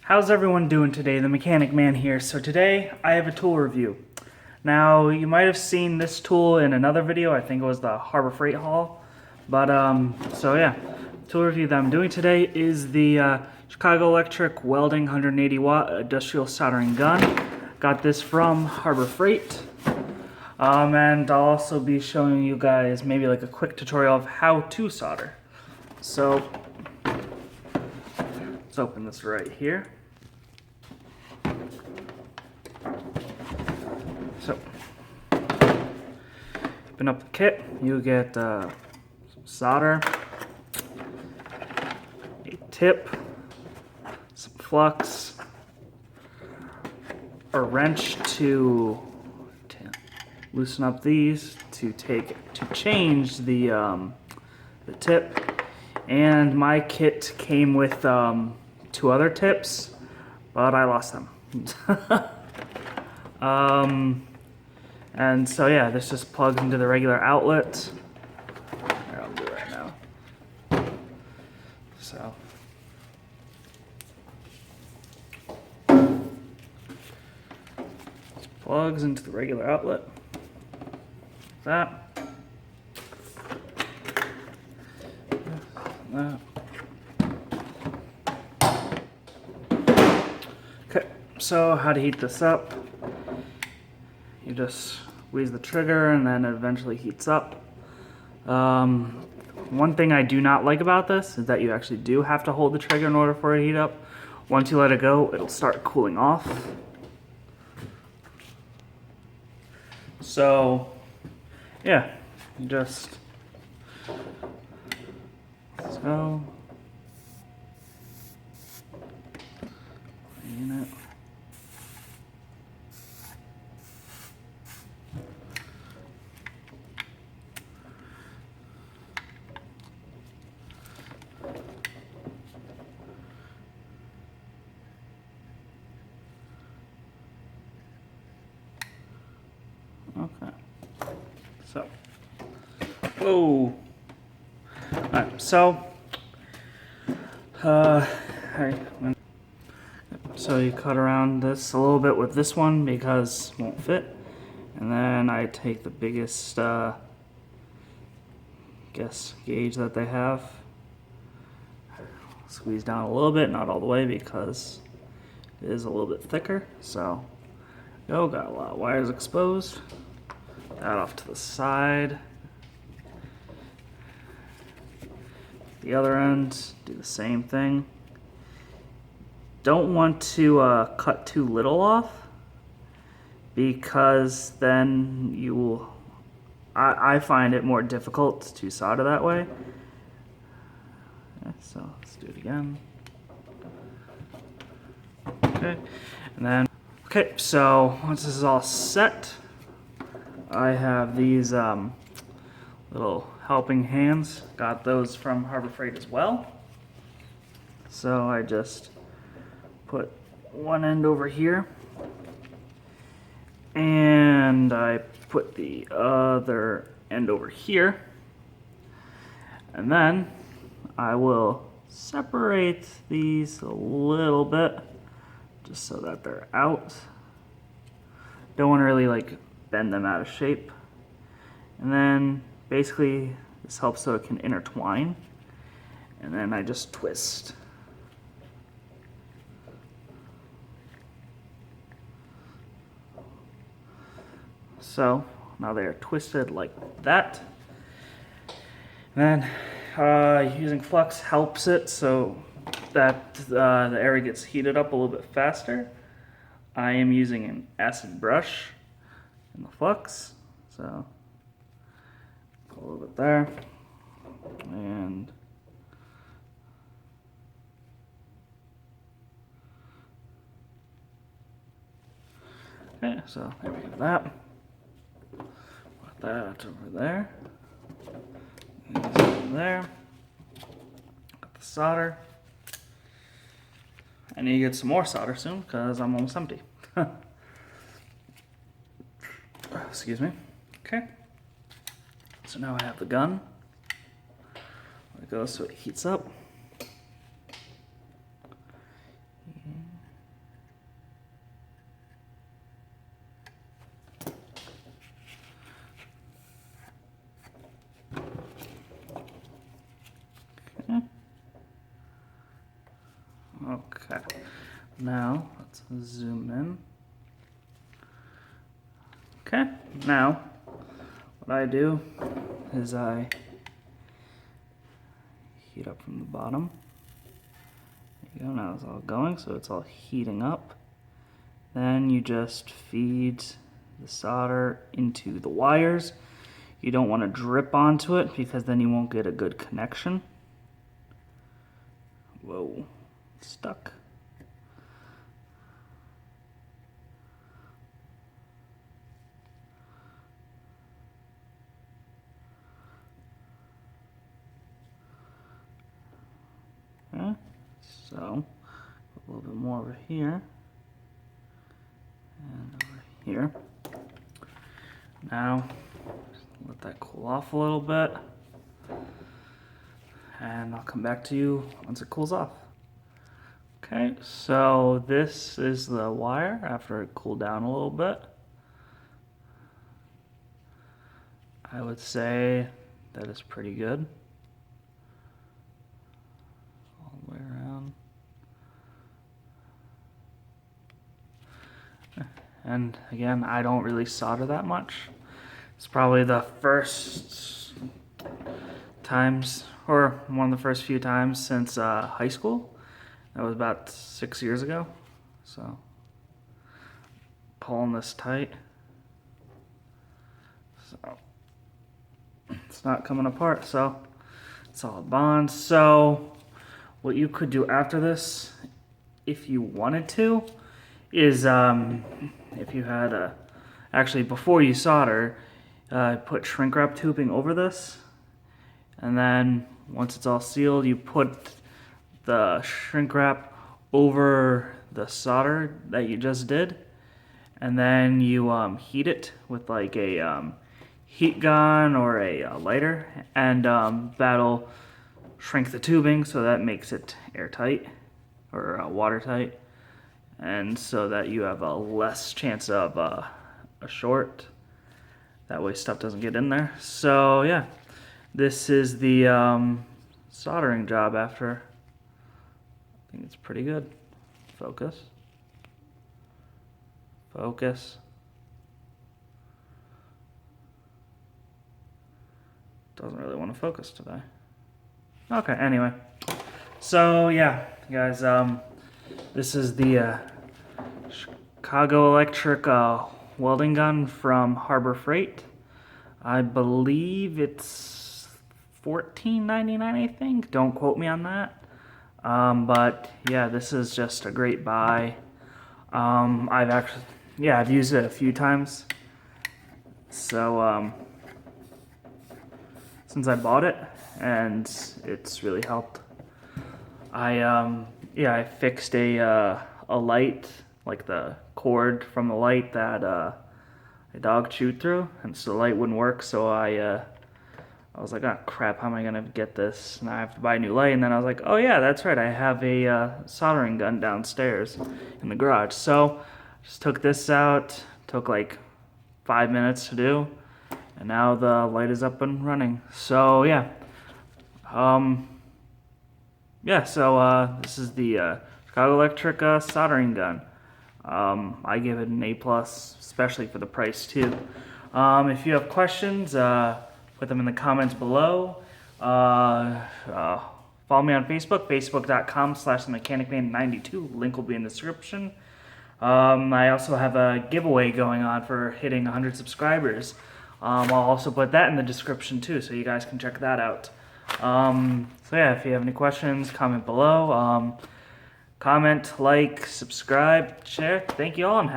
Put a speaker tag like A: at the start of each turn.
A: How's everyone doing today? The Mechanic Man here. So today I have a tool review. Now you might have seen this tool in another video. I think it was the Harbor Freight haul. But so yeah, tool review that I'm doing today is the Chicago Electric Welding 180 watt industrial soldering gun. Got this from Harbor Freight. And I'll also be showing you guys maybe like a quick tutorial of how to solder. So let's open this right here. So, open up the kit, you get some solder, a tip, some flux, a wrench to loosen up these, to change the tip, and my kit came with 2 other tips, but I lost them. And so yeah, this just plugs into the regular outlet. Here, I'll do it right now. So just plugs into the regular outlet. Like that. Okay, so how to heat this up. You just squeeze the trigger and then it eventually heats up. One thing I do not like about this is that you actually do have to hold the trigger in order for it to heat up. Once you let it go, it'll start cooling off. So, yeah, you just, so, unit. Okay, so, whoa. Alright, so, so you cut around this a little bit with this one because it won't fit. And then I take the biggest, gauge that they have. Squeeze down a little bit, not all the way because it is a little bit thicker. So, got a lot of wires exposed. That off to the side. The other end, do the same thing. Don't want to cut too little off because then you will, I find it more difficult to solder that way. Okay, so let's do it again. Okay, and then, okay, so once this is all set, I have these little helping hands. Got those from Harbor Freight as well. So I just put one end over here, and I put the other end over here, and then I will separate these a little bit just so that they're out. Don't want to really like bend them out of shape. And then basically this helps so it can intertwine, and then I just twist. So now they are twisted like that. And then using flux helps it so that the area gets heated up a little bit faster. I am using an acid brush in the flux, so a little bit there, and okay, so there we have that. Put that over there. Over there. Got the solder. I need to get some more solder soon because I'm almost empty. Excuse me. Okay. So now I have the gun. Let it go so it heats up. Okay, now let's zoom in. Okay, now what I do is I heat up from the bottom. There you go, now it's all going, so it's all heating up. Then you just feed the solder into the wires. You don't want to drip onto it because then you won't get a good connection. Whoa, it's stuck. Okay, so a little bit more over here and over here. Now let that cool off a little bit, and I'll come back to you once it cools off. Okay, so this is the wire after it cooled down a little bit. I would say that is pretty good. All the way around. And again, I don't really solder that much. It's probably the first times, or one of the first few times since high school. That was about 6 years ago. So, pulling this tight. So, it's not coming apart, so it's all bonds. So, what you could do after this, if you wanted to, is if you had actually before you solder, put shrink wrap tubing over this, and then once it's all sealed, you put the shrink wrap over the solder that you just did, and then you heat it with like a heat gun or a lighter, and that'll shrink the tubing so that makes it airtight or watertight, and so that you have a less chance of a short. That way stuff doesn't get in there. So yeah, this is the soldering job after. I think it's pretty good. Focus. Focus. Doesn't really want to focus today. Okay, anyway. So yeah, guys, this is the Chicago Electric welding gun from Harbor Freight. I believe it's $14.99, I think. Don't quote me on that. But yeah, this is just a great buy. I've used it a few times. So since I bought it, and it's really helped. I fixed a light, like the cord from the light that a dog chewed through, and so the light wouldn't work. So I was like, oh crap, how am I gonna get this? And I have to buy a new light. And then I was like, oh yeah, that's right, I have a soldering gun downstairs in the garage. So just took this out, took like 5 minutes to do, and now the light is up and running. So yeah, this is the Chicago Electric soldering gun. I give it an A+, especially for the price too. If you have questions, put them in the comments below. Follow me on Facebook, facebook.com/themechanicman92. Link will be in the description. I also have a giveaway going on for hitting 100 subscribers. I'll also put that in the description too, so you guys can check that out. So yeah, if you have any questions, comment below. Comment, like, subscribe, share. Thank you all, and have